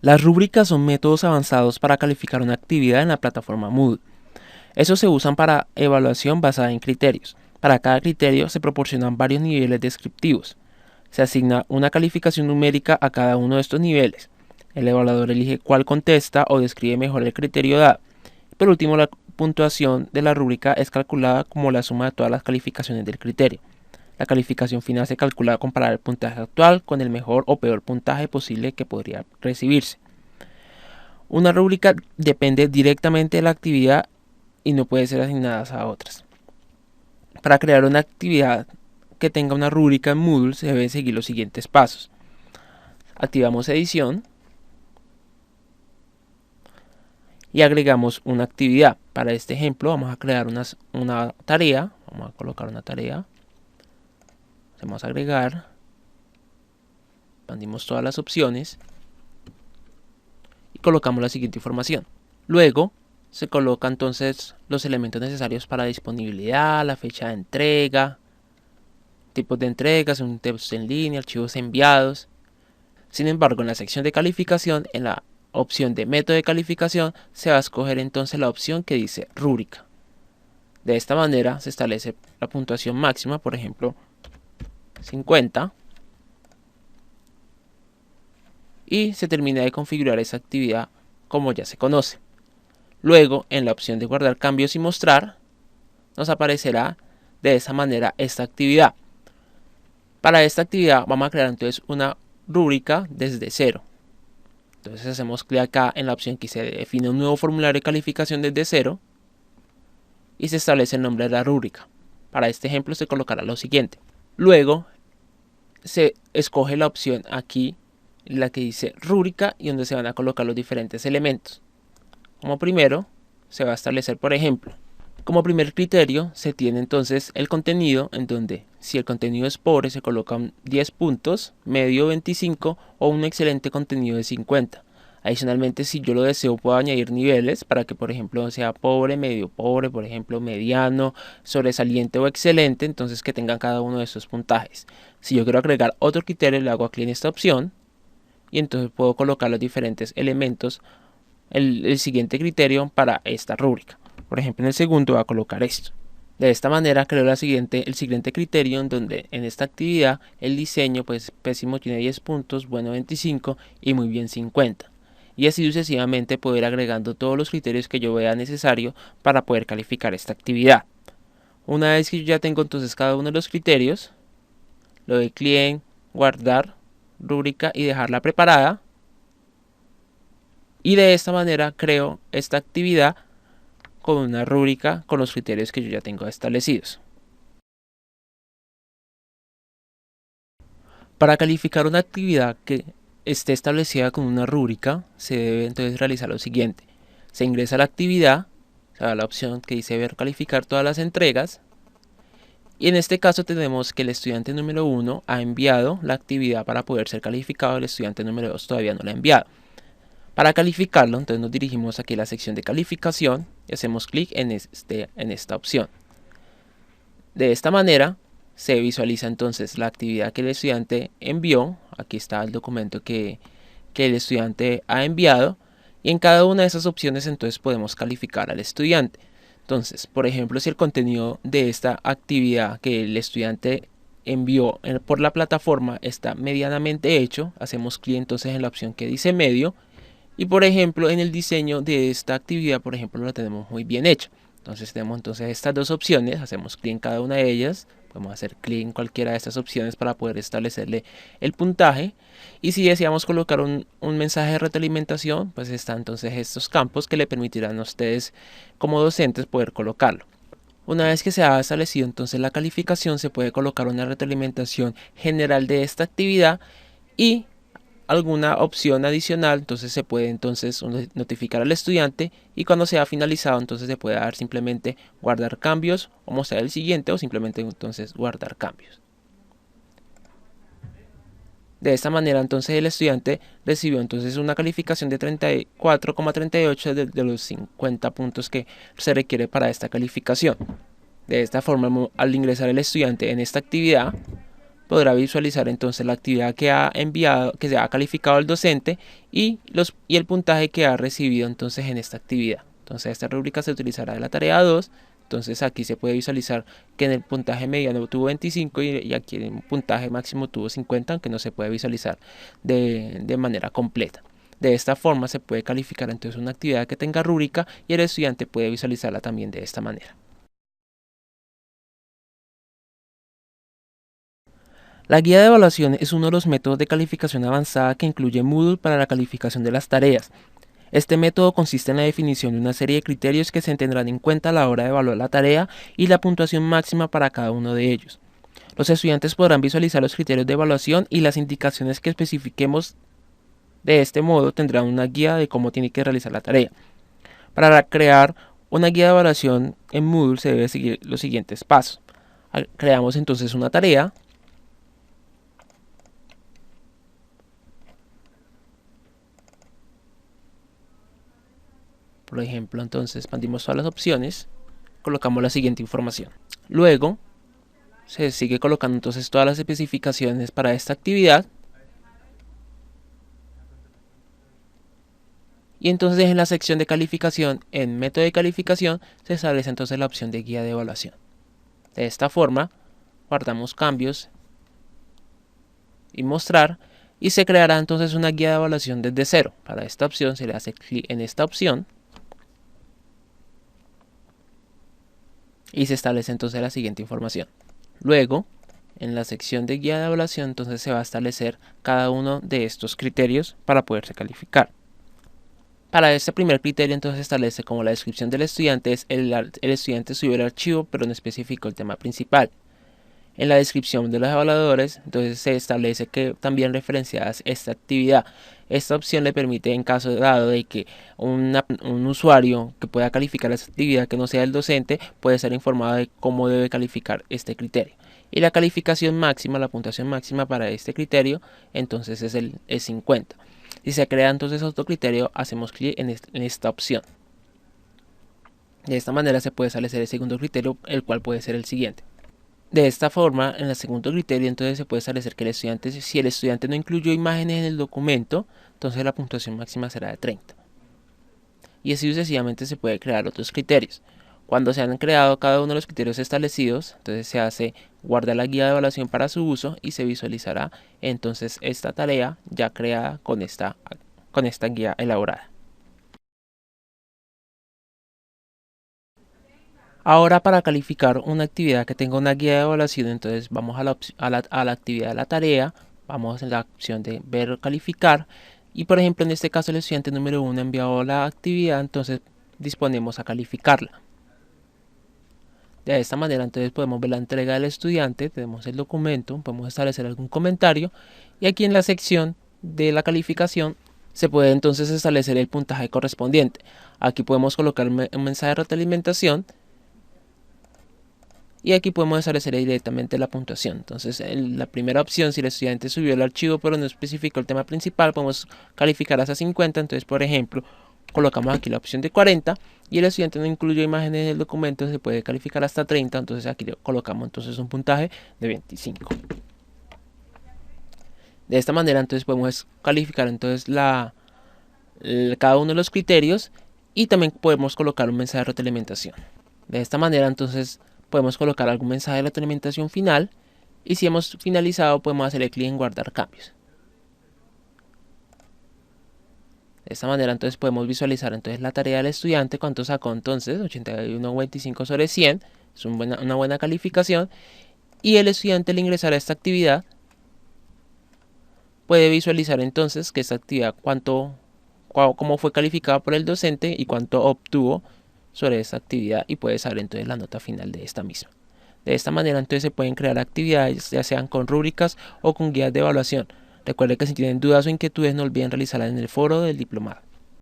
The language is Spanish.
Las rúbricas son métodos avanzados para calificar una actividad en la plataforma Moodle. Estos se usan para evaluación basada en criterios. Para cada criterio se proporcionan varios niveles descriptivos. Se asigna una calificación numérica a cada uno de estos niveles. El evaluador elige cuál contesta o describe mejor el criterio dado. Por último, la puntuación de la rúbrica es calculada como la suma de todas las calificaciones del criterio. La calificación final se calcula al comparar el puntaje actual con el mejor o peor puntaje posible que podría recibirse. Una rúbrica depende directamente de la actividad y no puede ser asignada a otras. Para crear una actividad que tenga una rúbrica en Moodle se deben seguir los siguientes pasos. Activamos edición y agregamos una actividad. Para este ejemplo vamos a crear una tarea. Vamos a colocar una tarea. Hacemos agregar. Expandimos todas las opciones. Y colocamos la siguiente información. Luego se colocan entonces los elementos necesarios para disponibilidad, la fecha de entrega, tipos de entregas, un texto en línea, archivos enviados. Sin embargo, en la sección de calificación, en la opción de método de calificación, se va a escoger entonces la opción que dice rúbrica. De esta manera se establece la puntuación máxima, por ejemplo 50, y se termina de configurar esa actividad como ya se conoce. Luego, en la opción de guardar cambios y mostrar, nos aparecerá de esa manera esta actividad. Para esta actividad vamos a crear entonces una rúbrica desde cero. Entonces hacemos clic acá en la opción que se define un nuevo formulario de calificación desde cero y se establece el nombre de la rúbrica. Para este ejemplo se colocará lo siguiente. Luego se escoge la opción aquí, la que dice rúbrica, y donde se van a colocar los diferentes elementos. Como primero se va a establecer, por ejemplo, como primer criterio se tiene entonces el contenido, en donde si el contenido es pobre se colocan 10 puntos, medio 25 o un excelente contenido de 50. Adicionalmente, si yo lo deseo, puedo añadir niveles para que, por ejemplo, sea pobre, medio pobre, por ejemplo, mediano, sobresaliente o excelente, entonces que tengan cada uno de esos puntajes. Si yo quiero agregar otro criterio, le hago clic en esta opción y entonces puedo colocar los diferentes elementos, el siguiente criterio para esta rúbrica. Por ejemplo, en el segundo voy a colocar esto. De esta manera creo el siguiente criterio, en donde en esta actividad el diseño, pues pésimo tiene 10 puntos, bueno 25 y muy bien 50. Y así sucesivamente poder ir agregando todos los criterios que yo vea necesario para poder calificar esta actividad. Una vez que yo ya tengo entonces cada uno de los criterios, le doy clic en guardar rúbrica y dejarla preparada. Y de esta manera creo esta actividad con una rúbrica con los criterios que yo ya tengo establecidos. Para calificar una actividad que esté establecida con una rúbrica, se debe entonces realizar lo siguiente. Se ingresa a la actividad, se da la opción que dice ver calificar todas las entregas, y en este caso tenemos que el estudiante número 1 ha enviado la actividad para poder ser calificado, el estudiante número 2 todavía no la ha enviado. Para calificarlo, entonces nos dirigimos aquí a la sección de calificación y hacemos clic en esta opción. De esta manera se visualiza entonces la actividad que el estudiante envió. Aquí está el documento que el estudiante ha enviado, y en cada una de esas opciones entonces podemos calificar al estudiante. Entonces, por ejemplo, si el contenido de esta actividad que el estudiante envió por la plataforma está medianamente hecho, hacemos clic entonces en la opción que dice medio. Y por ejemplo, en el diseño de esta actividad, por ejemplo, la tenemos muy bien hecha. Entonces tenemos entonces estas dos opciones, hacemos clic en cada una de ellas, podemos hacer clic en cualquiera de estas opciones para poder establecerle el puntaje. Y si deseamos colocar un mensaje de retroalimentación, pues están entonces estos campos que le permitirán a ustedes como docentes poder colocarlo. Una vez que se ha establecido entonces la calificación, se puede colocar una retroalimentación general de esta actividad y alguna opción adicional. Entonces se puede entonces notificar al estudiante, y cuando sea finalizado entonces se puede dar simplemente guardar cambios o mostrar el siguiente, o simplemente entonces guardar cambios. De esta manera entonces el estudiante recibió entonces una calificación de 34,38 de los 50 puntos que se requiere para esta calificación. De esta forma, al ingresar el estudiante en esta actividad, podrá visualizar entonces la actividad que ha enviado, que se ha calificado el docente y el puntaje que ha recibido entonces en esta actividad. Entonces esta rúbrica se utilizará de la tarea 2. Entonces aquí se puede visualizar que en el puntaje mediano tuvo 25 y aquí en el puntaje máximo tuvo 50, aunque no se puede visualizar de manera completa. De esta forma se puede calificar entonces una actividad que tenga rúbrica y el estudiante puede visualizarla también de esta manera. La guía de evaluación es uno de los métodos de calificación avanzada que incluye Moodle para la calificación de las tareas. Este método consiste en la definición de una serie de criterios que se tendrán en cuenta a la hora de evaluar la tarea y la puntuación máxima para cada uno de ellos. Los estudiantes podrán visualizar los criterios de evaluación y las indicaciones que especifiquemos. De este modo tendrán una guía de cómo tiene que realizar la tarea. Para crear una guía de evaluación en Moodle se debe seguir los siguientes pasos. Creamos entonces una tarea. Por ejemplo, entonces expandimos todas las opciones, colocamos la siguiente información. Luego se sigue colocando entonces todas las especificaciones para esta actividad. Y entonces en la sección de calificación, en método de calificación, se establece entonces la opción de guía de evaluación. De esta forma, guardamos cambios y mostrar, y se creará entonces una guía de evaluación desde cero. Para esta opción se le hace clic en esta opción y se establece entonces la siguiente información. Luego, en la sección de guía de evaluación, entonces se va a establecer cada uno de estos criterios para poderse calificar. Para este primer criterio entonces se establece como la descripción del estudiante es el estudiante subió el archivo pero no especificó el tema principal. En la descripción de los evaluadores entonces se establece que también referenciadas esta actividad. Esta opción le permite en caso dado de que un usuario que pueda calificar esta actividad que no sea el docente puede ser informado de cómo debe calificar este criterio. Y la calificación máxima, la puntuación máxima para este criterio entonces es el 50. Si se crea entonces otro criterio, hacemos clic en esta opción. De esta manera se puede establecer el segundo criterio, el cual puede ser el siguiente. De esta forma, en el segundo criterio, entonces se puede establecer que si el estudiante no incluyó imágenes en el documento, entonces la puntuación máxima será de 30. Y así sucesivamente se puede crear otros criterios. Cuando se han creado cada uno de los criterios establecidos, entonces se hace guardar la guía de evaluación para su uso y se visualizará entonces esta tarea ya creada con esta guía elaborada. Ahora para calificar una actividad que tenga una guía de evaluación, entonces vamos a la actividad de la tarea, vamos a la opción de ver calificar y por ejemplo en este caso el estudiante número 1 ha enviado la actividad, entonces disponemos a calificarla. De esta manera entonces podemos ver la entrega del estudiante, tenemos el documento, podemos establecer algún comentario y aquí en la sección de la calificación se puede entonces establecer el puntaje correspondiente. Aquí podemos colocar un mensaje de retroalimentación y aquí podemos establecer directamente la puntuación. Entonces la primera opción, si el estudiante subió el archivo pero no especificó el tema principal, podemos calificar hasta 50. Entonces por ejemplo colocamos aquí la opción de 40 y el estudiante no incluyó imágenes en el documento, se puede calificar hasta 30, entonces aquí colocamos entonces un puntaje de 25. De esta manera entonces podemos calificar entonces cada uno de los criterios y también podemos colocar un mensaje de retroalimentación. De esta manera entonces podemos colocar algún mensaje de retroalimentación final y si hemos finalizado podemos hacerle clic en guardar cambios. De esta manera entonces podemos visualizar entonces la tarea del estudiante, cuánto sacó entonces, 81.25 sobre 100, es una buena calificación, y el estudiante al ingresar a esta actividad puede visualizar entonces que esta actividad cómo fue calificada por el docente y cuánto obtuvo sobre esta actividad y puede saber entonces la nota final de esta misma. De esta manera entonces se pueden crear actividades ya sean con rúbricas o con guías de evaluación. Recuerde que si tienen dudas o inquietudes no olviden realizarlas en el foro del diplomado.